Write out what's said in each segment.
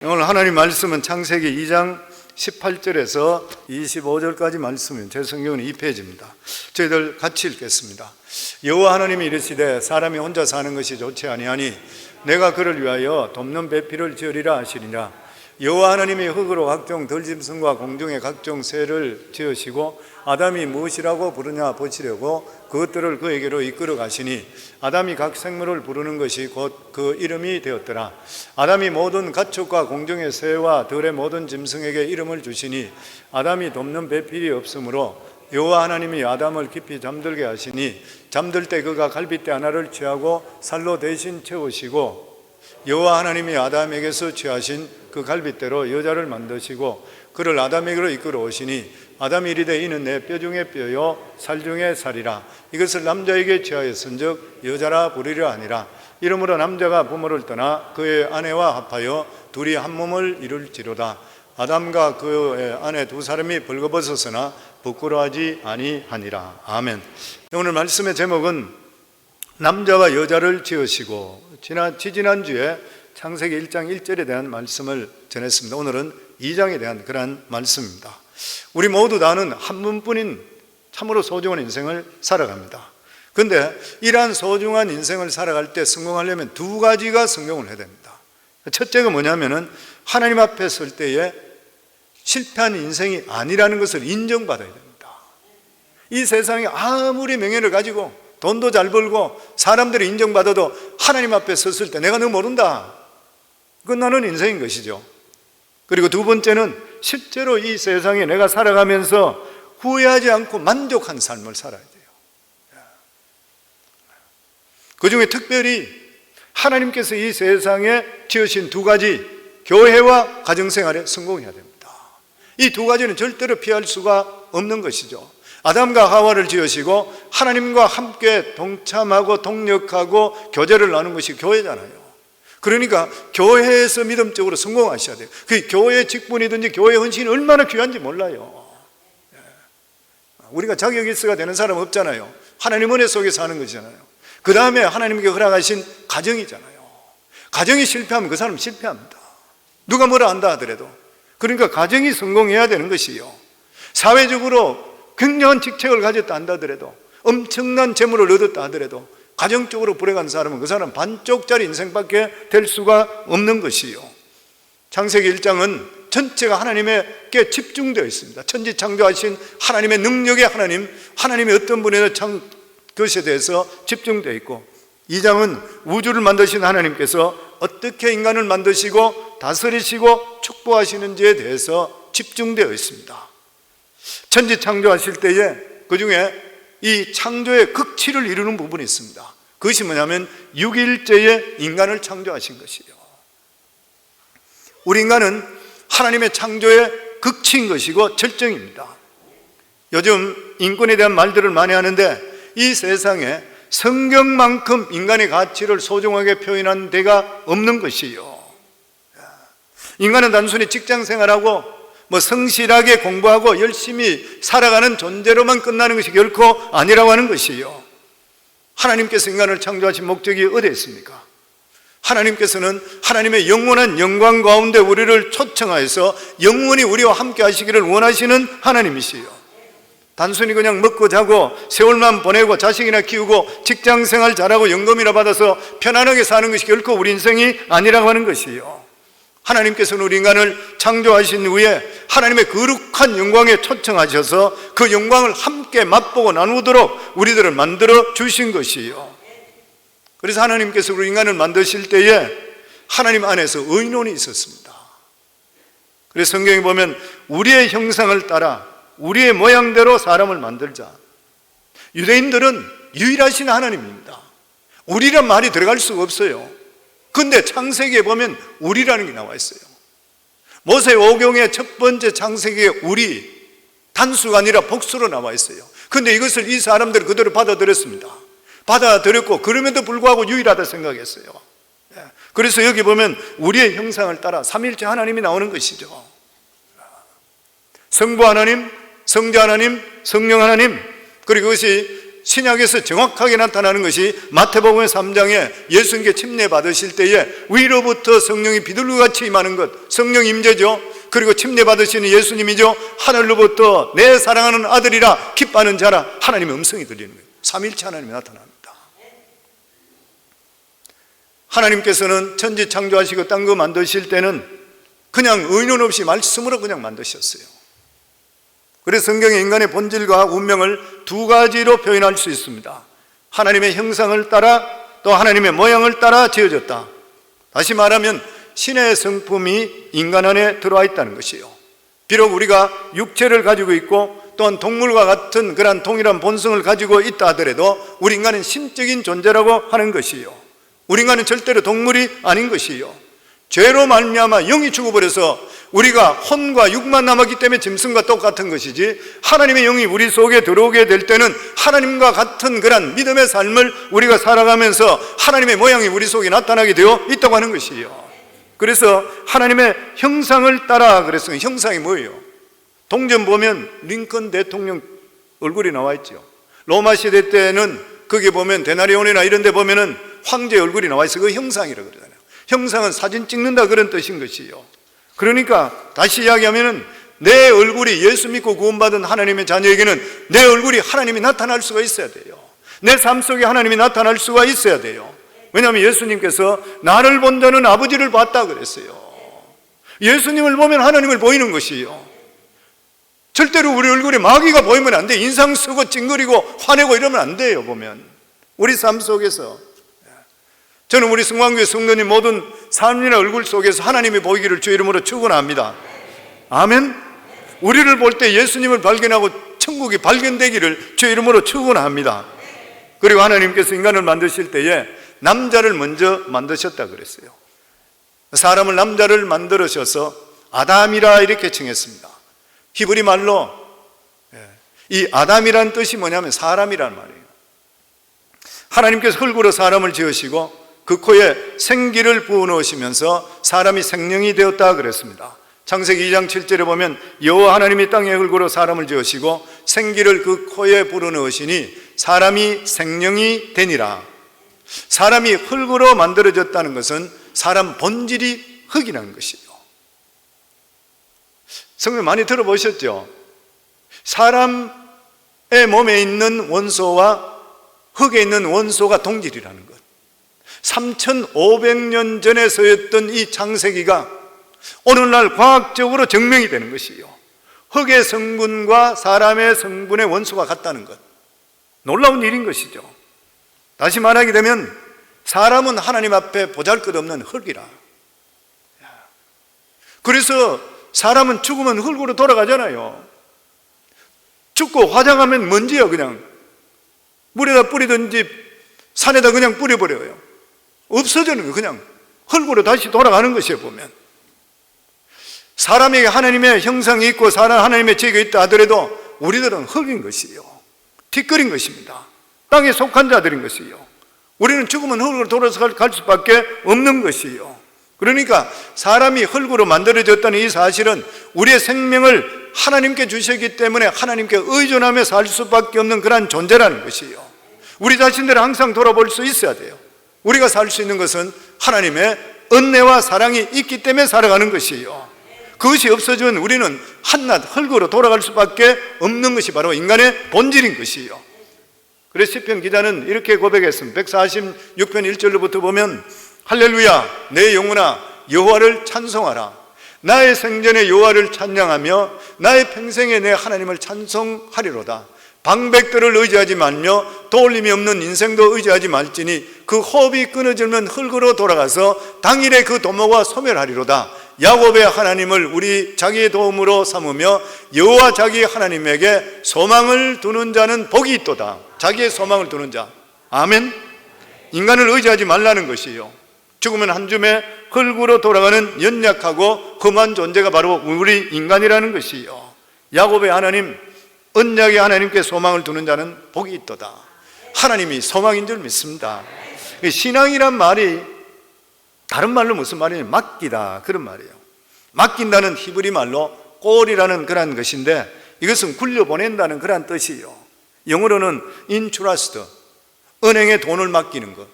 오늘 하나님 말씀은 창세기 2장 18절에서 25절까지 말씀은 제 성경은 2페이지입니다. 저희들 같이 읽겠습니다. 여호와 하나님이 이르시되 사람이 혼자 사는 것이 좋지 아니하니 내가 그를 위하여 돕는 배필을 지으리라 하시니라. 여호와 하나님이 흙으로 각종 들짐승과 공중의 각종 새를 지으시고 아담이 무엇이라고 부르냐 보시려고 그것들을 그에게로 이끌어 가시니 아담이 각 생물을 부르는 것이 곧 그 이름이 되었더라. 아담이 모든 가축과 공중의 새와 들의 모든 짐승에게 이름을 주시니 아담이 돕는 배필이 없으므로 여호와 하나님이 아담을 깊이 잠들게 하시니 잠들 때 그가 갈빗대 하나를 취하고 살로 대신 채우시고 여호와 하나님이 아담에게서 취하신 그 갈빗대로 여자를 만드시고 그를 아담에게로 이끌어 오시니 아담이 이르되 이는 내 뼈 중에 뼈요 살 중에 살이라. 이것을 남자에게 취하였은즉 여자라 부르리라 하니라. 이러므로 남자가 부모를 떠나 그의 아내와 합하여 둘이 한 몸을 이룰지로다. 아담과 그의 아내 두 사람이 벌거벗었으나 부끄러워하지 아니하니라. 아멘. 오늘 말씀의 제목은 남자와 여자를 지으시고 지지난주에 창세기 1장 1절에 대한 말씀을 전했습니다. 오늘은 2장에 대한 그러한 말씀입니다. 우리 모두 다는 한 분뿐인 참으로 소중한 인생을 살아갑니다. 그런데 이러한 소중한 인생을 살아갈 때 성공하려면 두 가지가 성공을 해야 됩니다. 첫째가 뭐냐면은 하나님 앞에 설 때에 실패한 인생이 아니라는 것을 인정받아야 됩니다. 이 세상에 아무리 명예를 가지고 돈도 잘 벌고 사람들이 인정받아도 하나님 앞에 섰을 때 내가 너 모른다, 끝나는 인생인 것이죠. 그리고 두 번째는 실제로 이 세상에 내가 살아가면서 후회하지 않고 만족한 삶을 살아야 돼요. 그 중에 특별히 하나님께서 이 세상에 지으신 두 가지, 교회와 가정생활에 성공해야 됩니다. 이 두 가지는 절대로 피할 수가 없는 것이죠. 아담과 하와를 지으시고 하나님과 함께 동참하고 동력하고 교제를 나누는 것이 교회잖아요. 그러니까 교회에서 믿음적으로 성공하셔야 돼요. 그 교회 직분이든지 교회 헌신이 얼마나 귀한지 몰라요. 우리가 자격 있어야 되는 사람은 없잖아요. 하나님 은혜 속에서 하는 것이잖아요. 그 다음에 하나님께 허락하신 가정이잖아요. 가정이 실패하면 그 사람은 실패합니다. 누가 뭐라 한다 하더라도. 그러니까 가정이 성공해야 되는 것이요. 사회적으로 굉장한 직책을 가졌다 한다더라도, 엄청난 재물을 얻었다 하더라도 가정적으로 불행한 사람은 그 사람 반쪽짜리 인생밖에 될 수가 없는 것이요. 창세기 1장은 전체가 하나님께 집중되어 있습니다. 천지 창조하신 하나님의 능력의 하나님의 어떤 분의 것에 대해서 집중되어 있고, 2장은 우주를 만드신 하나님께서 어떻게 인간을 만드시고 다스리시고 축복하시는지에 대해서 집중되어 있습니다. 천지 창조하실 때에 그 중에 이 창조의 극치를 이루는 부분이 있습니다. 그것이 뭐냐면 6일째에 인간을 창조하신 것이에요. 우리 인간은 하나님의 창조의 극치인 것이고 절정입니다. 요즘 인권에 대한 말들을 많이 하는데 이 세상에 성경만큼 인간의 가치를 소중하게 표현한 데가 없는 것이에요. 인간은 단순히 직장 생활하고 성실하게 공부하고 열심히 살아가는 존재로만 끝나는 것이 결코 아니라고 하는 것이에요. 하나님께서 인간을 창조하신 목적이 어디에 있습니까? 하나님께서는 하나님의 영원한 영광 가운데 우리를 초청하여서 영원히 우리와 함께 하시기를 원하시는 하나님이시에요. 단순히 그냥 먹고 자고 세월만 보내고 자식이나 키우고 직장생활 잘하고 연금이나 받아서 편안하게 사는 것이 결코 우리 인생이 아니라고 하는 것이에요. 하나님께서는 우리 인간을 창조하신 후에 하나님의 거룩한 영광에 초청하셔서 그 영광을 함께 맛보고 나누도록 우리들을 만들어 주신 것이에요. 그래서 하나님께서 우리 인간을 만드실 때에 하나님 안에서 의논이 있었습니다. 그래서 성경에 보면 우리의 형상을 따라 우리의 모양대로 사람을 만들자. 유대인들은 유일하신 하나님입니다. 우리란 말이 들어갈 수가 없어요. 근데 창세기에 보면 우리라는 게 나와 있어요. 모세 오경의 첫 번째 창세기에 우리, 단수가 아니라 복수로 나와 있어요. 근데 이것을 이 사람들은 그대로 받아들였습니다. 받아들였고 그럼에도 불구하고 유일하다 생각했어요. 그래서 여기 보면 우리의 형상을 따라 삼위일체 하나님이 나오는 것이죠. 성부 하나님, 성자 하나님, 성령 하나님, 그리고 그것이 신약에서 정확하게 나타나는 것이 마태복음 3장에 예수님께 침례 받으실 때에 위로부터 성령이 비둘기같이 임하는 것, 성령 임재죠. 그리고 침례 받으시는 예수님이죠. 하늘로부터 내 사랑하는 아들이라 기뻐하는 자라 하나님의 음성이 들리는 거예요. 삼위일체 하나님이 나타납니다. 하나님께서는 천지 창조하시고 딴 거 만드실 때는 그냥 의논 없이 말씀으로 그냥 만드셨어요. 그래서 성경에 인간의 본질과 운명을 두 가지로 표현할 수 있습니다. 하나님의 형상을 따라 또 하나님의 모양을 따라 지어졌다. 다시 말하면 신의 성품이 인간 안에 들어와 있다는 것이요. 비록 우리가 육체를 가지고 있고 또한 동물과 같은 그런 동일한 본성을 가지고 있다 하더라도 우리 인간은 신적인 존재라고 하는 것이요. 우리 인간은 절대로 동물이 아닌 것이요. 죄로 말미암아 영이 죽어버려서 우리가 혼과 육만 남았기 때문에 짐승과 똑같은 것이지, 하나님의 영이 우리 속에 들어오게 될 때는 하나님과 같은 그런 믿음의 삶을 우리가 살아가면서 하나님의 모양이 우리 속에 나타나게 되어 있다고 하는 것이요. 그래서 하나님의 형상을 따라 그랬어요. 형상이 뭐예요? 동전 보면 링컨 대통령 얼굴이 나와 있죠. 로마 시대 때는 거기 보면 데나리온이나 이런 데 보면은 황제 얼굴이 나와 있어요. 그 형상이라고 그러잖아요. 형상은 사진 찍는다 그런 뜻인 것이요. 그러니까 다시 이야기하면은 내 얼굴이 예수 믿고 구원받은 하나님의 자녀에게는 내 얼굴이 하나님이 나타날 수가 있어야 돼요. 내 삶 속에 하나님이 나타날 수가 있어야 돼요. 왜냐하면 예수님께서 나를 본 자는 아버지를 봤다 그랬어요. 예수님을 보면 하나님을 보이는 것이요. 절대로 우리 얼굴에 마귀가 보이면 안 돼. 인상 쓰고 찡그리고 화내고 이러면 안 돼요. 보면 우리 삶 속에서, 저는 우리 성광교회 성도님 모든 삶이나 얼굴 속에서 하나님이 보이기를 주 이름으로 축원합니다. 아멘. 우리를 볼 때 예수님을 발견하고 천국이 발견되기를 주 이름으로 축원합니다. 그리고 하나님께서 인간을 만드실 때에 남자를 먼저 만드셨다 그랬어요. 사람을 남자를 만들으셔서 아담이라 이렇게 칭했습니다. 히브리 말로 이 아담이라는 뜻이 뭐냐면 사람이란 말이에요. 하나님께서 흙으로 사람을 지으시고 그 코에 생기를 부어넣으시면서 사람이 생명이 되었다 그랬습니다. 창세기 2장 7절에 보면 여호와 하나님이 땅의 흙으로 사람을 지으시고 생기를 그 코에 불어넣으시니 사람이 생명이 되니라. 사람이 흙으로 만들어졌다는 것은 사람 본질이 흙이라는 것이에요. 성경 많이 들어보셨죠? 사람의 몸에 있는 원소와 흙에 있는 원소가 동질이라는 것. 3500년 전에 서였던 이 창세기가 오늘날 과학적으로 증명이 되는 것이요. 흙의 성분과 사람의 성분의 원소가 같다는 것. 놀라운 일인 것이죠. 다시 말하게 되면 사람은 하나님 앞에 보잘것없는 흙이라. 그래서 사람은 죽으면 흙으로 돌아가잖아요. 죽고 화장하면 먼지야. 그냥 물에다 뿌리든지 산에다 그냥 뿌려버려요. 없어지는 거예요. 그냥 흙으로 다시 돌아가는 것이에요. 보면 사람에게 하나님의 형상이 있고 하나님의 죄가 있다 하더라도 우리들은 흙인 것이에요. 티끌인 것입니다. 땅에 속한 자들인 것이에요. 우리는 죽으면 흙으로 돌아서 갈 수밖에 없는 것이에요. 그러니까 사람이 흙으로 만들어졌다는 이 사실은 우리의 생명을 하나님께 주셨기 때문에 하나님께 의존하며 살 수밖에 없는 그런 존재라는 것이에요. 우리 자신들을 항상 돌아볼 수 있어야 돼요. 우리가 살 수 있는 것은 하나님의 은혜와 사랑이 있기 때문에 살아가는 것이에요. 그것이 없어지면 우리는 한낱 흙으로 돌아갈 수밖에 없는 것이 바로 인간의 본질인 것이에요. 그래서 시편 기자는 이렇게 고백했습니다. 146편 1절로부터 보면 할렐루야 내 영혼아 여호와를 찬송하라. 나의 생전에 여호와를 찬양하며 나의 평생에 내 하나님을 찬송하리로다. 방백들을 의지하지 말며 떠올림이 없는 인생도 의지하지 말지니 그 호흡이 끊어지면 흙으로 돌아가서 당일에 그 도모가 소멸하리로다. 야곱의 하나님을 우리 자기의 도움으로 삼으며 여호와 자기 하나님에게 소망을 두는 자는 복이 있도다. 자기의 소망을 두는 자. 아멘. 인간을 의지하지 말라는 것이에요. 죽으면 한 줌의 흙으로 돌아가는 연약하고 험한 존재가 바로 우리 인간이라는 것이에요. 야곱의 하나님, 언약의 하나님께 소망을 두는 자는 복이 있도다. 하나님이 소망인 줄 믿습니다. 신앙이란 말이 다른 말로 무슨 말이냐? 맡기다 그런 말이에요. 맡긴다는 히브리 말로 꼴이라는 그런 것인데 이것은 굴려보낸다는 그런 뜻이에요. 영어로는 in trust, 은행에 돈을 맡기는 것,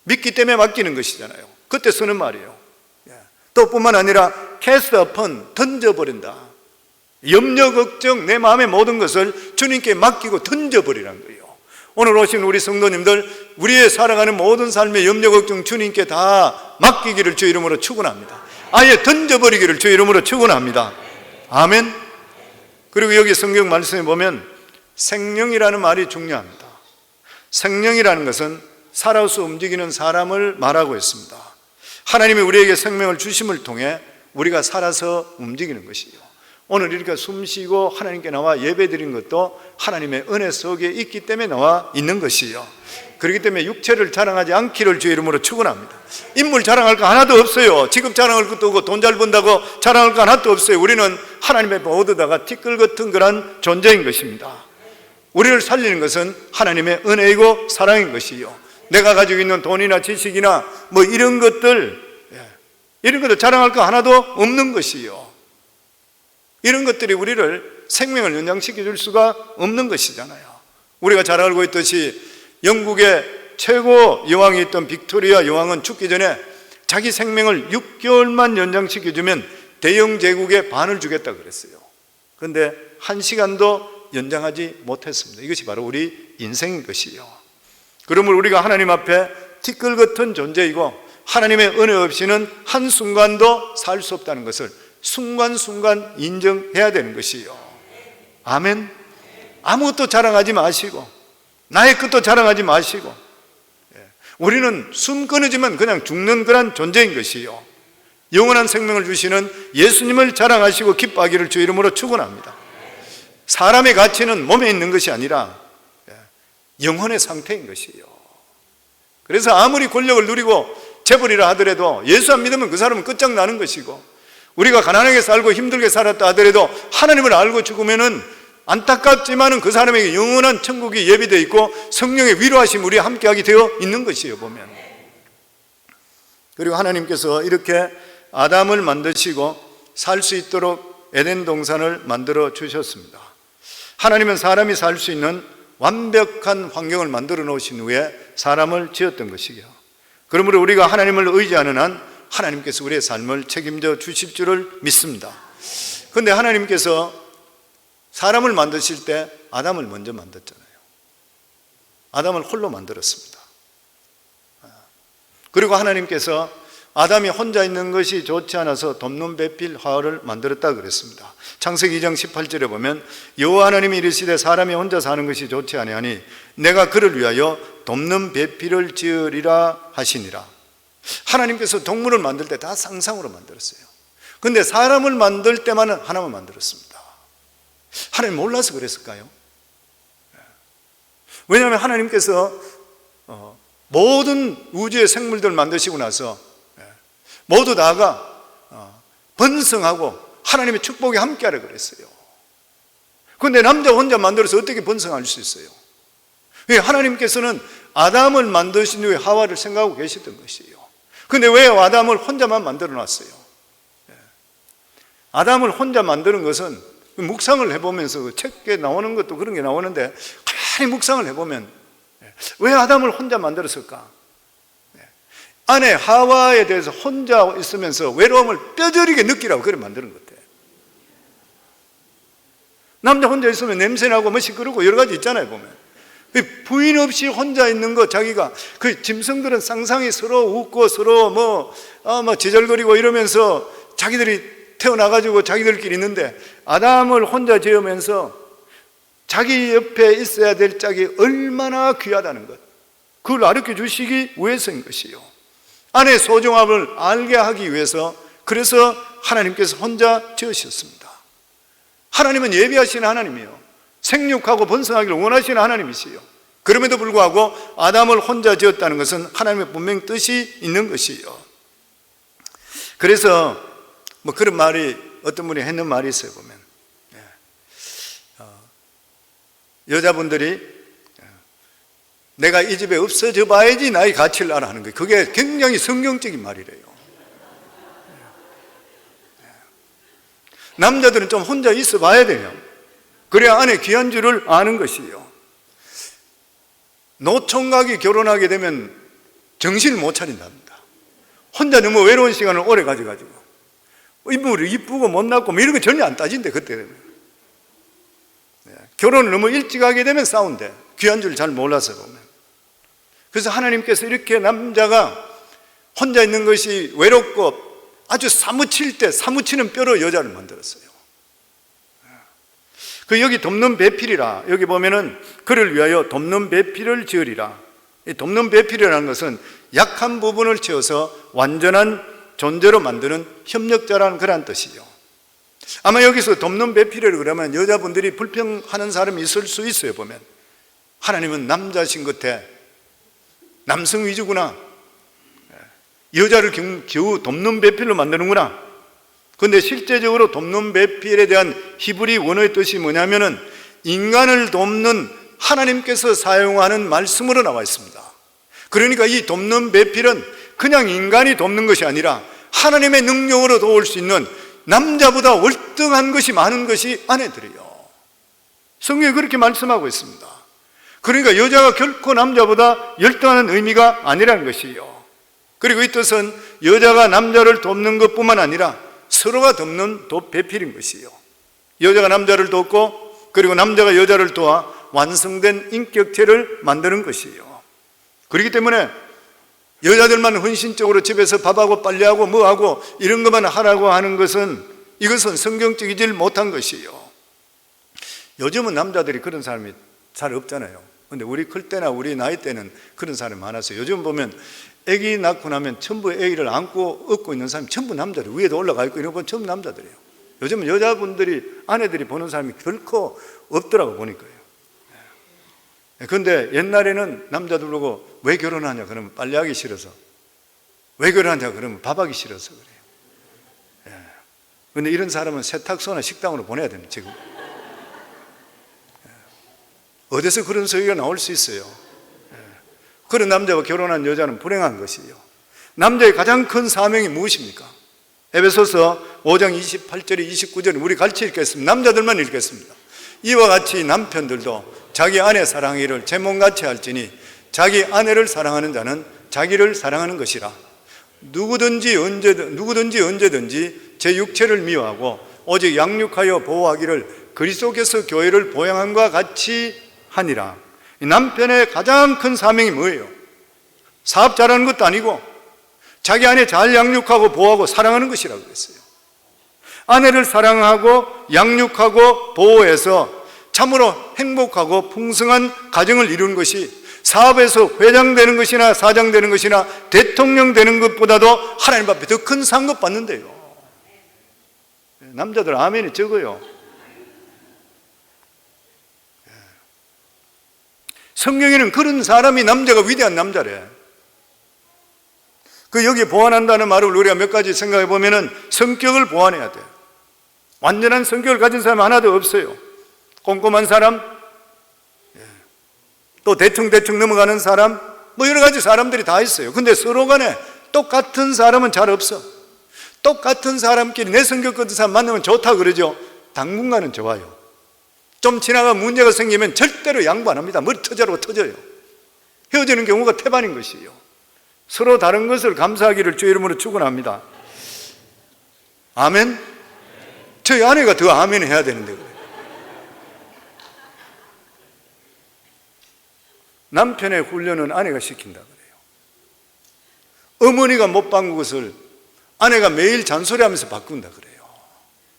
믿기 때문에 맡기는 것이잖아요. 그때 쓰는 말이에요. 또 뿐만 아니라 cast upon, 던져버린다. 염려, 걱정, 내 마음의 모든 것을 주님께 맡기고 던져버리라는 거예요. 오늘 오신 우리 성도님들, 우리의 살아가는 모든 삶의 염려, 걱정 주님께 다 맡기기를 주 이름으로 축원합니다. 아예 던져버리기를 주 이름으로 축원합니다. 아멘. 그리고 여기 성경 말씀에 보면 생명이라는 말이 중요합니다. 생명이라는 것은 살아서 움직이는 사람을 말하고 있습니다. 하나님이 우리에게 생명을 주심을 통해 우리가 살아서 움직이는 것이요. 오늘 이렇게 숨쉬고 하나님께 나와 예배드린 것도 하나님의 은혜 속에 있기 때문에 나와 있는 것이요. 그렇기 때문에 육체를 자랑하지 않기를 주의 이름으로 축원합니다. 인물 자랑할 거 하나도 없어요. 직업 자랑할 것도 없고 돈 잘 번다고 자랑할 거 하나도 없어요. 우리는 하나님의 모두다가 티끌 같은 그런 존재인 것입니다. 우리를 살리는 것은 하나님의 은혜이고 사랑인 것이요. 내가 가지고 있는 돈이나 지식이나 뭐 이런 것들 자랑할 거 하나도 없는 것이요. 이런 것들이 우리를 생명을 연장시켜 줄 수가 없는 것이잖아요. 우리가 잘 알고 있듯이 영국의 최고 여왕이 있던 빅토리아 여왕은 죽기 전에 자기 생명을 6개월만 연장시켜주면 대영 제국의 반을 주겠다 그랬어요. 그런데 1시간도 연장하지 못했습니다. 이것이 바로 우리 인생인 것이요. 그러므로 우리가 하나님 앞에 티끌 같은 존재이고 하나님의 은혜 없이는 한순간도 살 수 없다는 것을 순간순간 인정해야 되는 것이요. 아멘. 아무것도 자랑하지 마시고 나의 것도 자랑하지 마시고 우리는 숨 끊어지면 그냥 죽는 그런 존재인 것이요. 영원한 생명을 주시는 예수님을 자랑하시고 기뻐하기를 주 이름으로 축원합니다. 사람의 가치는 몸에 있는 것이 아니라 영혼의 상태인 것이요. 그래서 아무리 권력을 누리고 재벌이라 하더라도 예수 안 믿으면 그 사람은 끝장나는 것이고, 우리가 가난하게 살고 힘들게 살았다 하더라도 하나님을 알고 죽으면은 안타깝지만은 그 사람에게 영원한 천국이 예비되어 있고 성령의 위로하심 우리와 함께하게 되어 있는 것이에요, 보면. 그리고 하나님께서 이렇게 아담을 만드시고 살 수 있도록 에덴 동산을 만들어 주셨습니다. 하나님은 사람이 살 수 있는 완벽한 환경을 만들어 놓으신 후에 사람을 지었던 것이요. 그러므로 우리가 하나님을 의지하는 한 하나님께서 우리의 삶을 책임져 주실 줄을 믿습니다. 그런데 하나님께서 사람을 만드실 때 아담을 먼저 만들었잖아요. 아담을 홀로 만들었습니다. 그리고 하나님께서 아담이 혼자 있는 것이 좋지 않아서 돕는 배필 화를 만들었다 그랬습니다. 창세기 2장 18절에 보면 여호와 하나님이 이르시되 사람이 혼자 사는 것이 좋지 아니하니 내가 그를 위하여 돕는 배필을 지으리라 하시니라. 하나님께서 동물을 만들 때 다 상상으로 만들었어요. 그런데 사람을 만들 때만은 하나만 만들었습니다. 하나님 몰라서 그랬을까요? 왜냐하면 하나님께서 모든 우주의 생물들을 만드시고 나서 모두 다가 번성하고 하나님의 축복에 함께하라 그랬어요. 그런데 남자 혼자 만들어서 어떻게 번성할 수 있어요? 하나님께서는 아담을 만드신 후에 하와를 생각하고 계셨던 것이에요. 그런데 왜 아담을 혼자만 만들어 놨어요? 아담을 혼자 만드는 것은 묵상을 해보면서 책에 나오는 것도 그런 게 나오는데 가만히 묵상을 해보면 왜 아담을 혼자 만들었을까? 아내 하와에 대해서 혼자 있으면서 외로움을 뼈저리게 느끼라고 그래 만드는 것 같아요. 남자 혼자 있으면 냄새나고 뭐 시끄럽고 여러 가지 있잖아요, 보면. 부인 없이 혼자 있는 거, 자기가 그 짐승들은 상상이 서로 웃고 서로 뭐 지절거리고 이러면서 자기들이 태어나가지고 자기들끼리 있는데 아담을 혼자 지으면서 자기 옆에 있어야 될 짝이 얼마나 귀하다는 것, 그걸 가르쳐 주시기 위해서인 것이요. 아내의 소중함을 알게 하기 위해서, 그래서 하나님께서 혼자 지으셨습니다. 하나님은 예비하시는 하나님이요, 생육하고 번성하기를 원하시는 하나님이시요. 그럼에도 불구하고 아담을 혼자 지었다는 것은 하나님의 분명 뜻이 있는 것이요. 그래서 뭐 그런 말이 어떤 분이 했는 말이 있어요, 보면. 여자분들이 내가 이 집에 없어져 봐야지 나의 가치를 알아 하는 거예요. 그게 굉장히 성경적인 말이래요. 남자들은 좀 혼자 있어 봐야 돼요. 그래야 아내 귀한 줄을 아는 것이요. 노총각이 결혼하게 되면 정신을 못 차린답니다. 혼자 너무 외로운 시간을 오래 가져가지고 인물이 이쁘고 못났고 뭐 이런 거 전혀 안 따진대. 그때 되면 결혼을 너무 일찍 하게 되면 싸운대. 귀한 줄 잘 몰라서 보면. 그래서 하나님께서 이렇게 남자가 혼자 있는 것이 외롭고 아주 사무칠 때 사무치는 뼈로 여자를 만들었어요. 그 여기 돕는 배필이라, 여기 보면은 그를 위하여 돕는 배필을 지으리라. 이 돕는 배필이라는 것은 약한 부분을 채워서 완전한 존재로 만드는 협력자라는 그런 뜻이죠. 아마 여기서 돕는 배필이라고 그러면 여자분들이 불평하는 사람이 있을 수 있어요. 보면 하나님은 남자신 같아, 남성 위주구나, 여자를 겨우 돕는 배필로 만드는구나. 그런데 실제적으로 돕는 배필에 대한 히브리 원어의 뜻이 뭐냐면은 인간을 돕는 하나님께서 사용하는 말씀으로 나와 있습니다. 그러니까 이 돕는 배필은 그냥 인간이 돕는 것이 아니라 하나님의 능력으로 도울 수 있는 남자보다 월등한 것이 많은 것이 아내들이에요. 성경이 그렇게 말씀하고 있습니다. 그러니까 여자가 결코 남자보다 열등하는 의미가 아니라는 것이에요. 그리고 이 뜻은 여자가 남자를 돕는 것뿐만 아니라 서로가 돕는 배필인 것이에요. 여자가 남자를 돕고 그리고 남자가 여자를 도와 완성된 인격체를 만드는 것이에요. 그렇기 때문에 여자들만 헌신적으로 집에서 밥하고 빨래하고 뭐하고 이런 것만 하라고 하는 것은 이것은 성경적이질 못한 것이에요. 요즘은 남자들이 그런 사람이 잘 없잖아요. 근데 우리 클 때나 우리 나이 때는 그런 사람이 많았어요. 요즘 보면 아기 낳고 나면 전부 아기를 안고 업고 있는 사람이 전부 남자들, 위에도 올라가 있고 이런 건 전부 남자들이에요. 요즘은 여자분들이, 아내들이 보는 사람이 결코 없더라고 보니까요. 그런데 옛날에는 남자들 보고 왜 결혼하냐 그러면 빨래하기 싫어서, 왜 결혼하냐 그러면 밥하기 싫어서 그래요. 그런데 이런 사람은 세탁소나 식당으로 보내야 됩니다. 지금 어디서 그런 소리가 나올 수 있어요. 그런 남자와 결혼한 여자는 불행한 것이에요. 남자의 가장 큰 사명이 무엇입니까? 에베소서 5장 28절에 29절에 우리 같이 읽겠습니다. 남자들만 읽겠습니다. 이와 같이 남편들도 자기 아내 사랑하기를 제 몸같이 할지니 자기 아내를 사랑하는 자는 자기를 사랑하는 것이라. 누구든지 언제든지 제 육체를 미워하고 오직 양육하여 보호하기를 그리스도께서 교회를 보양함과 같이 하니라. 남편의 가장 큰 사명이 뭐예요? 사업 잘하는 것도 아니고 자기 아내 잘 양육하고 보호하고 사랑하는 것이라고 그랬어요. 아내를 사랑하고 양육하고 보호해서 참으로 행복하고 풍성한 가정을 이루는 것이 사업에서 회장 되는 것이나 사장 되는 것이나 대통령 되는 것보다도 하나님 앞에 더 큰 상급 받는데요. 남자들 아멘이 적어요. 성경에는 그런 사람이 남자가 위대한 남자래. 그 여기 보완한다는 말을 우리가 몇 가지 생각해 보면은 성격을 보완해야 돼. 완전한 성격을 가진 사람 하나도 없어요. 꼼꼼한 사람, 또 대충 넘어가는 사람, 뭐 여러 가지 사람들이 다 있어요. 근데 서로 간에 똑같은 사람은 잘 없어. 똑같은 사람끼리 내 성격 같은 사람 만나면 좋다 그러죠. 당분간은 좋아요. 좀 지나가 문제가 생기면 절대로 양보 안 합니다. 머리 터져라고 터져요. 헤어지는 경우가 태반인 것이에요. 서로 다른 것을 감사하기를 주의 이름으로 축원합니다. 아멘? 저희 아내가 더 아멘 해야 되는데 그래요. 남편의 훈련은 아내가 시킨다 그래요. 어머니가 못 바꾼 것을 아내가 매일 잔소리하면서 바꾼다 그래요.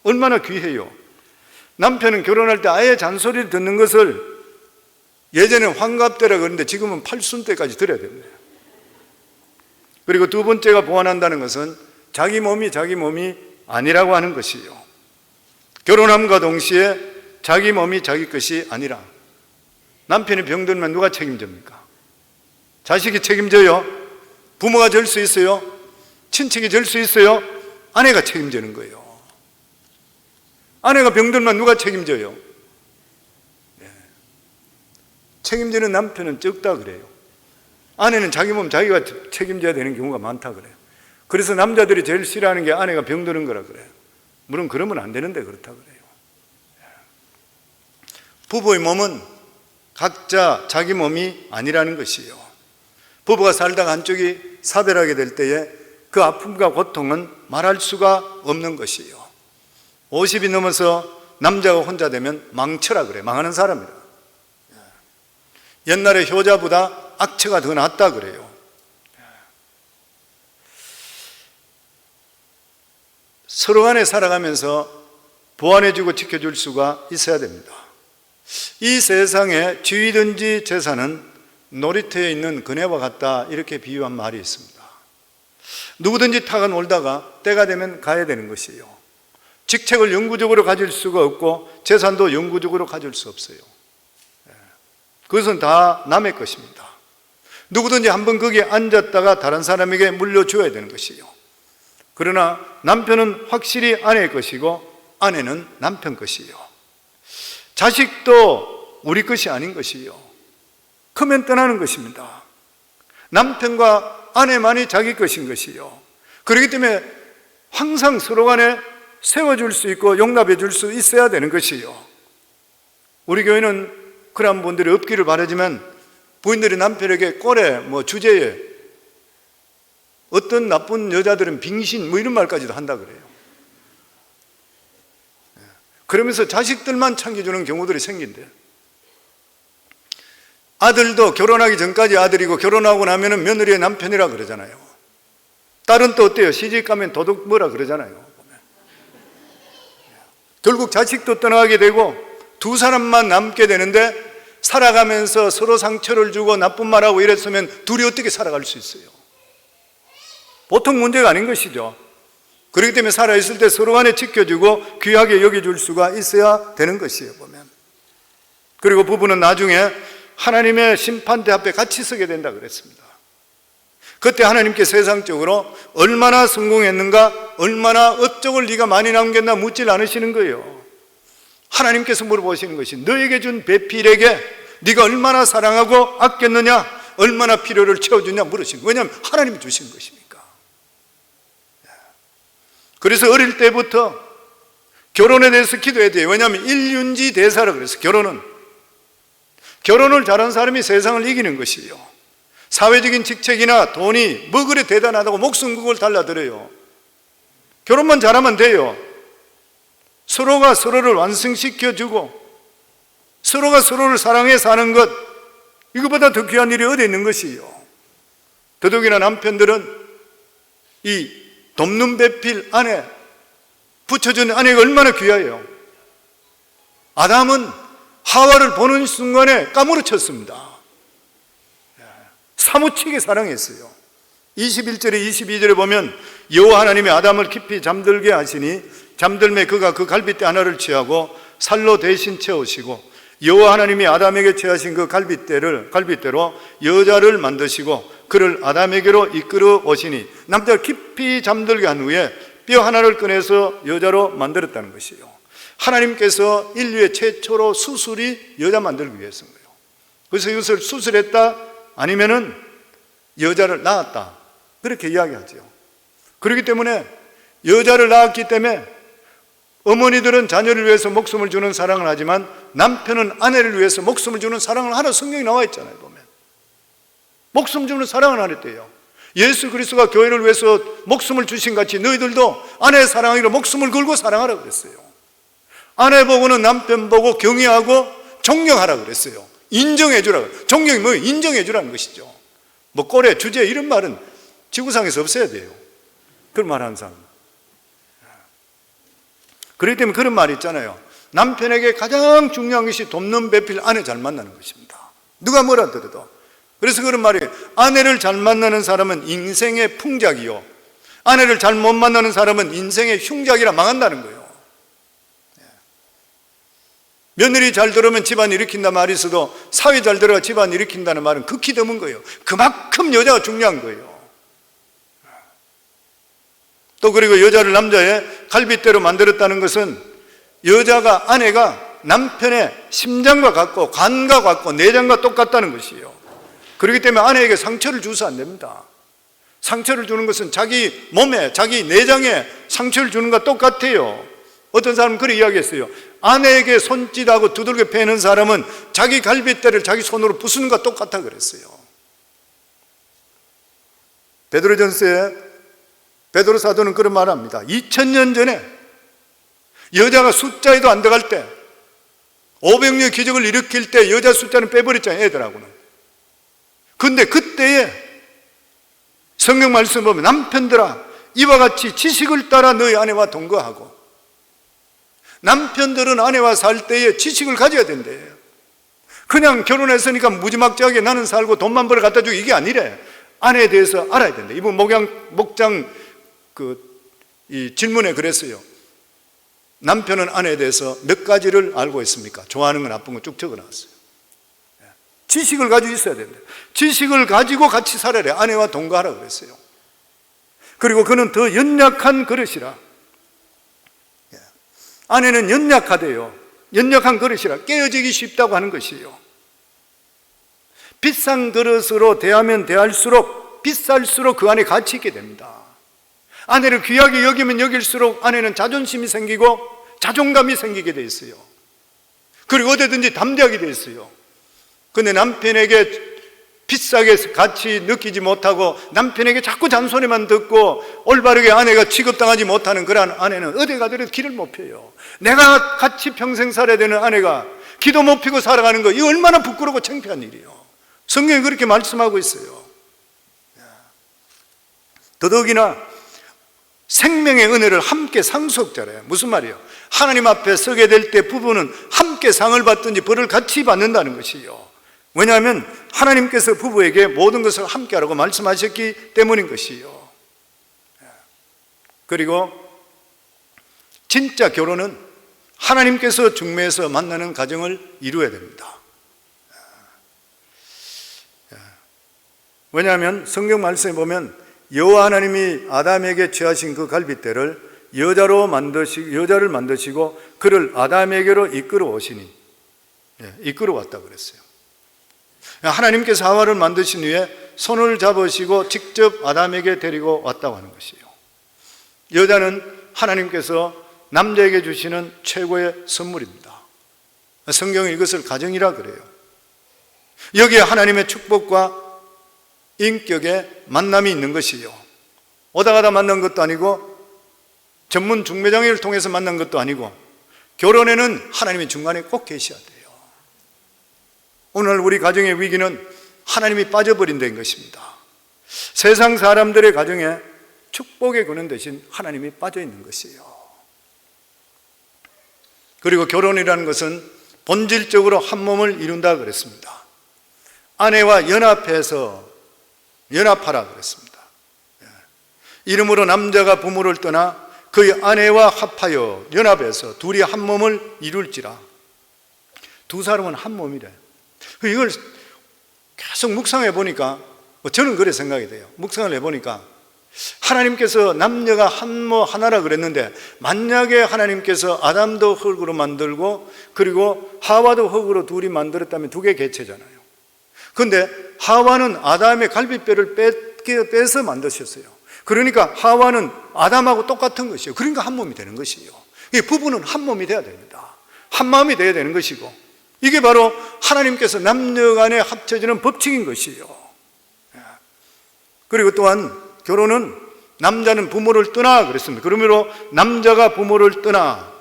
얼마나 귀해요. 남편은 결혼할 때 아예 잔소리를 듣는 것을 예전에 환갑때라 그러는데 지금은 팔순때까지 들어야 됩니다. 그리고 두 번째가 보완한다는 것은 자기 몸이 아니라고 하는 것이에요. 결혼함과 동시에 자기 몸이 자기 것이 아니라. 남편이 병들면 누가 책임집니까? 자식이 책임져요? 부모가 질 수 있어요? 친척이 질 수 있어요? 아내가 책임지는 거예요. 아내가 병들면 누가 책임져요? 책임지는 남편은 적다 그래요. 아내는 자기 몸 자기가 책임져야 되는 경우가 많다 그래요. 그래서 남자들이 제일 싫어하는 게 아내가 병드는 거라 그래요. 물론 그러면 안 되는데 그렇다 그래요. 부부의 몸은 각자 자기 몸이 아니라는 것이요. 부부가 살다가 한쪽이 사별하게 될 때에 그 아픔과 고통은 말할 수가 없는 것이요. 50이 넘어서 남자가 혼자 되면 망처라 그래. 망하는 사람이라. 옛날에 효자보다 악처가 더 낫다 그래요. 서로 간에 살아가면서 보완해주고 지켜줄 수가 있어야 됩니다. 이 세상에 지위든지 재산은 놀이터에 있는 그네와 같다, 이렇게 비유한 말이 있습니다. 누구든지 타가 놀다가 때가 되면 가야 되는 것이에요. 직책을 영구적으로 가질 수가 없고 재산도 영구적으로 가질 수 없어요. 그것은 다 남의 것입니다. 누구든지 한번 거기에 앉았다가 다른 사람에게 물려줘야 되는 것이에요. 그러나 남편은 확실히 아내의 것이고 아내는 남편 것이에요. 자식도 우리 것이 아닌 것이에요. 크면 떠나는 것입니다. 남편과 아내만이 자기 것인 것이에요. 그렇기 때문에 항상 서로 간에 세워줄 수 있고 용납해 줄 수 있어야 되는 것이에요. 우리 교회는 그런 분들이 없기를 바라지만 부인들이 남편에게 꼴에 주제에 어떤 나쁜 여자들은 빙신 이런 말까지도 한다 그래요. 그러면서 자식들만 챙겨주는 경우들이 생긴대요. 아들도 결혼하기 전까지 아들이고 결혼하고 나면은 며느리의 남편이라 그러잖아요. 딸은 또 어때요? 시집가면 도둑 뭐라 그러잖아요. 결국 자식도 떠나가게 되고 두 사람만 남게 되는데 살아가면서 서로 상처를 주고 나쁜 말하고 이랬으면 둘이 어떻게 살아갈 수 있어요? 보통 문제가 아닌 것이죠. 그렇기 때문에 살아있을 때 서로 간에 지켜주고 귀하게 여겨줄 수가 있어야 되는 것이에요, 보면. 그리고 부부는 나중에 하나님의 심판대 앞에 같이 서게 된다 그랬습니다. 그때 하나님께 세상적으로 얼마나 성공했는가, 얼마나 업적을 네가 많이 남겼나 묻질 않으시는 거예요. 하나님께서 물어보시는 것이 너에게 준 배필에게 네가 얼마나 사랑하고 아꼈느냐, 얼마나 필요를 채워주냐 물으신 거예요. 왜냐하면 하나님이 주신 것이니까. 그래서 어릴 때부터 결혼에 대해서 기도해야 돼요. 왜냐하면 일륜지 대사라 그래서 결혼을 잘한 사람이 세상을 이기는 것이에요. 사회적인 직책이나 돈이 뭐 그래 대단하다고 목숨 그걸 달라들어요. 결혼만 잘하면 돼요. 서로가 서로를 완성시켜주고 서로가 서로를 사랑해 사는 것, 이거보다 더 귀한 일이 어디 있는 것이에요. 더더욱이나 남편들은 이 돕는 배필 아내, 붙여준 아내가 얼마나 귀해요. 아담은 하와를 보는 순간에 까무러쳤습니다. 사무치게 사랑했어요. 21절에 22절에 보면 여호와 하나님이 아담을 깊이 잠들게 하시니 잠들매 그가 그 갈빗대 하나를 취하고 살로 대신 채우시고 여호와 하나님이 아담에게 취하신 그 갈빗대로 여자를 만드시고 그를 아담에게로 이끌어 오시니 남자를 깊이 잠들게 한 후에 뼈 하나를 꺼내서 여자로 만들었다는 것이에요. 하나님께서 인류의 최초로 수술이 여자 만들기 위해서인 거예요. 그래서 이것을 수술했다 아니면은 여자를 낳았다 그렇게 이야기하죠. 그렇기 때문에 여자를 낳았기 때문에 어머니들은 자녀를 위해서 목숨을 주는 사랑을 하지만 남편은 아내를 위해서 목숨을 주는 사랑을 하는 성경이 나와 있잖아요. 보면 목숨 주는 사랑을 하랬대요. 예수 그리스도가 교회를 위해서 목숨을 주신 같이 너희들도 아내 사랑하기로 목숨을 걸고 사랑하라 그랬어요. 아내 보고는 남편 보고 경외하고 존경하라 그랬어요. 인정해 주라. 존경이 뭐예요? 인정해 주라는 것이죠. 뭐 꼴에 주제 이런 말은 지구상에서 없어야 돼요. 그런 말 하는 사람. 그렇기 때문에 그런 말이 있잖아요. 남편에게 가장 중요한 것이 돕는 배필 아내 잘 만나는 것입니다. 누가 뭐라 들어도. 그래서 그런 말이 아내를 잘 만나는 사람은 인생의 풍작이요 아내를 잘 못 만나는 사람은 인생의 흉작이라 망한다는 거예요. 며느리 잘 들어오면 집안 일으킨다 말이 있어도 사위 잘 들어가 집안 일으킨다는 말은 극히 드문 거예요. 그만큼 여자가 중요한 거예요. 또 그리고 여자를 남자의 갈빗대로 만들었다는 것은 여자가 아내가 남편의 심장과 같고 간과 같고 내장과 똑같다는 것이에요. 그렇기 때문에 아내에게 상처를 주서 안 됩니다. 상처를 주는 것은 자기 몸에 자기 내장에 상처를 주는 것과 똑같아요. 어떤 사람은 그렇게 이야기했어요. 아내에게 손짓하고 두들겨 패는 사람은 자기 갈빗대를 자기 손으로 부수는 것과 똑같다 그랬어요. 베드로전서에 베드로 사도는 그런 말을 합니다. 2000년 전에 여자가 숫자에도 안 들어갈 때 500년 기적을 일으킬 때 여자 숫자는 빼버렸잖아요, 애들하고는. 근데 그때에 성경 말씀 보면 남편들아 이와 같이 지식을 따라 너희 아내와 동거하고, 남편들은 아내와 살 때에 지식을 가져야 된대요. 그냥 결혼했으니까 무지막지하게 나는 살고 돈만 벌어 갖다 주고 이게 아니래. 아내에 대해서 알아야 된대. 이분 목장 이 질문에 그랬어요. 남편은 아내에 대해서 몇 가지를 알고 있습니까? 좋아하는 건 나쁜 건 쭉 적어놨어요. 지식을 가지고 있어야 된대. 지식을 가지고 같이 살아래. 아내와 동거하라 그랬어요. 그리고 그는 더 연약한 그릇이라. 아내는 연약하대요. 연약한 그릇이라 깨어지기 쉽다고 하는 것이에요. 비싼 그릇으로 대하면 대할수록 비쌀수록 그 안에 가치 있게 됩니다. 아내를 귀하게 여기면 여길수록 아내는 자존심이 생기고 자존감이 생기게 돼 있어요. 그리고 어디든지 담대하게 돼 있어요. 근데 남편에게 비싸게 가치 느끼지 못하고 남편에게 자꾸 잔소리만 듣고 올바르게 아내가 취급당하지 못하는 그러한 아내는 어디 가더라도 길을 못 펴요. 내가 같이 평생 살아야 되는 아내가 기도 못 피고 살아가는 거, 이거 얼마나 부끄럽고 창피한 일이에요. 성경이 그렇게 말씀하고 있어요. 더더욱이나 생명의 은혜를 함께 상속자래요. 무슨 말이에요? 하나님 앞에 서게 될 때 부부는 함께 상을 받든지 벌을 같이 받는다는 것이에요. 왜냐하면 하나님께서 부부에게 모든 것을 함께 하라고 말씀하셨기 때문인 것이에요. 그리고 진짜 결혼은 하나님께서 중매에서 만나는 가정을 이루어야 됩니다. 왜냐하면 성경 말씀에 보면 여호와 하나님이 아담에게 취하신 그 갈빗대를 여자를 만드시고 그를 아담에게로 이끌어 오시니, 이끌어 왔다 그랬어요. 하나님께서 하와를 만드신 후에 손을 잡으시고 직접 아담에게 데리고 왔다고 하는 것이에요. 여자는 하나님께서 남자에게 주시는 최고의 선물입니다. 성경은 이것을 가정이라 그래요. 여기에 하나님의 축복과 인격의 만남이 있는 것이요, 오다 가다 만난 것도 아니고 전문 중매장애를 통해서 만난 것도 아니고, 결혼에는 하나님이 중간에 꼭 계셔야 돼요. 오늘 우리 가정의 위기는 하나님이 빠져버린다는 것입니다. 세상 사람들의 가정에 축복의 근원 대신 하나님이 빠져있는 것이에요. 그리고 결혼이라는 것은 본질적으로 한 몸을 이룬다 그랬습니다. 아내와 연합하라 그랬습니다. 이러므로 남자가 부모를 떠나 그의 아내와 합하여 연합해서 둘이 한 몸을 이룰지라. 두 사람은 한 몸이래. 이걸 계속 묵상해 보니까, 저는 그래 생각이 돼요. 묵상을 해보니까 하나님께서 남녀가 하나라 그랬는데, 만약에 하나님께서 아담도 흙으로 만들고 그리고 하와도 흙으로 둘이 만들었다면 두 개의 개체잖아요. 그런데 하와는 아담의 갈빗뼈를 빼서 만드셨어요. 그러니까 하와는 아담하고 똑같은 것이에요. 그러니까 한 몸이 되는 것이에요. 부부는 한 몸이 돼야 됩니다. 한 마음이 돼야 되는 것이고, 이게 바로 하나님께서 남녀 간에 합쳐지는 법칙인 것이에요. 그리고 또한 결혼은 남자는 부모를 떠나 그랬습니다. 그러므로 남자가 부모를 떠나,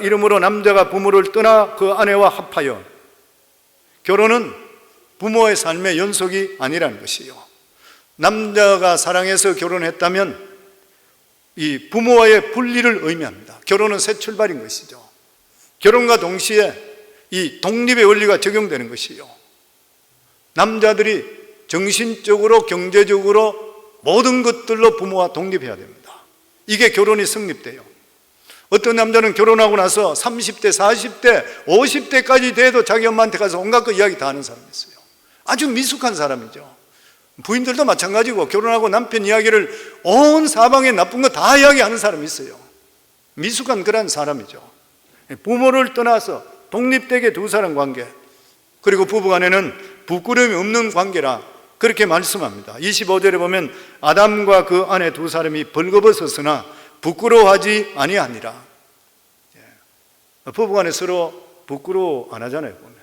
이러므로 남자가 부모를 떠나 그 아내와 합하여. 결혼은 부모의 삶의 연속이 아니라는 것이에요. 남자가 사랑해서 결혼했다면 이 부모와의 분리를 의미합니다. 결혼은 새 출발인 것이죠. 결혼과 동시에 이 독립의 원리가 적용되는 것이에요. 남자들이 정신적으로, 경제적으로 모든 것들로 부모와 독립해야 됩니다. 이게 결혼이 성립돼요. 어떤 남자는 결혼하고 나서 30대, 40대, 50대까지 돼도 자기 엄마한테 가서 온갖 거 이야기 다 하는 사람이 있어요. 아주 미숙한 사람이죠. 부인들도 마찬가지고, 결혼하고 남편 이야기를 온 사방에 나쁜 거 다 이야기하는 사람이 있어요. 미숙한 그런 사람이죠. 부모를 떠나서 독립되게 두 사람 관계, 그리고 부부간에는 부끄러움이 없는 관계라 그렇게 말씀합니다. 25절에 보면 아담과 그 아내 두 사람이 벌거벗었으나 부끄러워하지 아니하니라. 부부간에 서로 부끄러워 안 하잖아요, 보면.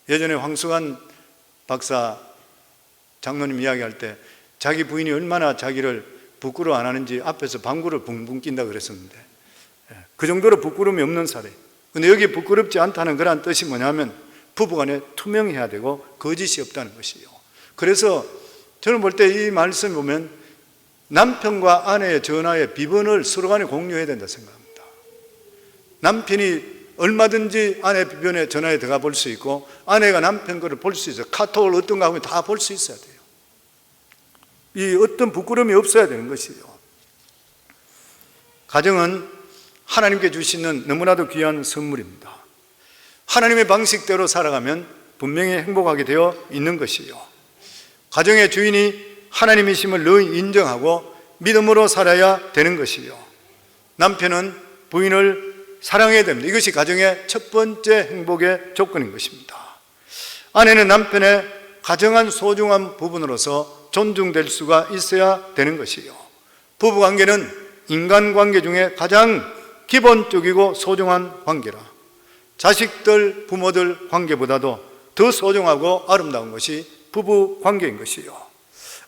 예전에 황수관 박사 장로님 이야기할 때 자기 부인이 얼마나 자기를 부끄러워 안 하는지 앞에서 방구를 붕붕 낀다 그랬었는데, 그 정도로 부끄러움이 없는 사례. 근데 여기 부끄럽지 않다는 그런 뜻이 뭐냐면 부부간에 투명해야 되고 거짓이 없다는 것이에요. 그래서 저는 볼 때 이 말씀 보면 남편과 아내의 전화의 비번을 서로 간에 공유해야 된다 생각합니다. 남편이 얼마든지 아내 비번에 전화에 들어가 볼 수 있고 아내가 남편 거를 볼 수 있어요. 카톡을 어떤 거 하면 다 볼 수 있어야 돼요. 이 어떤 부끄러움이 없어야 되는 것이에요. 가정은 하나님께 주시는 너무나도 귀한 선물입니다. 하나님의 방식대로 살아가면 분명히 행복하게 되어 있는 것이에요. 가정의 주인이 하나님이심을 늘 인정하고 믿음으로 살아야 되는 것이요. 남편은 부인을 사랑해야 됩니다. 이것이 가정의 첫 번째 행복의 조건인 것입니다. 아내는 남편의 가정한 소중한 부분으로서 존중될 수가 있어야 되는 것이요. 부부관계는 인간관계 중에 가장 기본적이고 소중한 관계라 자식들, 부모들 관계보다도 더 소중하고 아름다운 것이 부부관계인 것이요.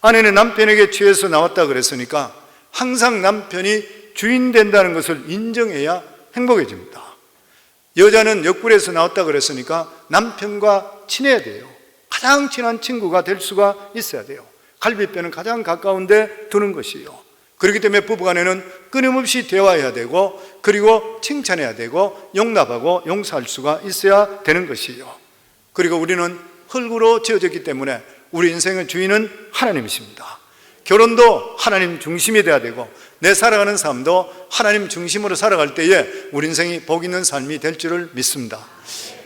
아내는 남편에게 취해서 나왔다 그랬으니까 항상 남편이 주인 된다는 것을 인정해야 행복해집니다. 여자는 옆구리에서 나왔다 그랬으니까 남편과 친해야 돼요. 가장 친한 친구가 될 수가 있어야 돼요. 갈비뼈는 가장 가까운데 두는 것이요. 그렇기 때문에 부부간에는 끊임없이 대화해야 되고 그리고 칭찬해야 되고 용납하고 용서할 수가 있어야 되는 것이요. 그리고 우리는 흙으로 지어졌기 때문에 우리 인생의 주인은 하나님이십니다. 결혼도 하나님 중심이 돼야 되고 내 살아가는 삶도 하나님 중심으로 살아갈 때에 우리 인생이 복 있는 삶이 될 줄을 믿습니다.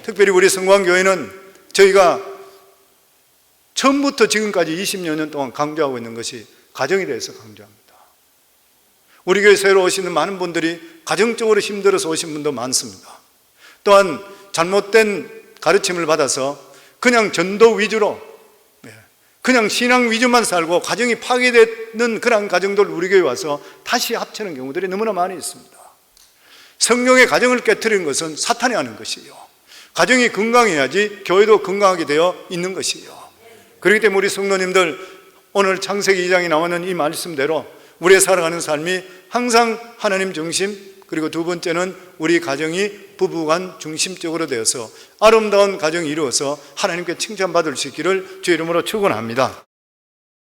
특별히 우리 성광교회는 저희가 처음부터 지금까지 20여 년 동안 강조하고 있는 것이 가정에 대해서 강조합니다. 우리 교회 새로 오시는 많은 분들이 가정적으로 힘들어서 오신 분도 많습니다. 또한 잘못된 가르침을 받아서 그냥 전도 위주로 그냥 신앙 위주만 살고 가정이 파괴되는 그런 가정들 우리 교회에 와서 다시 합치는 경우들이 너무나 많이 있습니다. 성령의 가정을 깨트리는 것은 사탄이 하는 것이에요. 가정이 건강해야지 교회도 건강하게 되어 있는 것이에요. 그렇기 때문에 우리 성도님들 오늘 창세기 2장에 나오는 이 말씀대로 우리의 살아가는 삶이 항상 하나님 중심, 그리고 두 번째는 우리 가정이 부부간 중심적으로 되어서 아름다운 가정이 이루어서 하나님께 칭찬받을 수 있기를 주의 이름으로 축원합니다.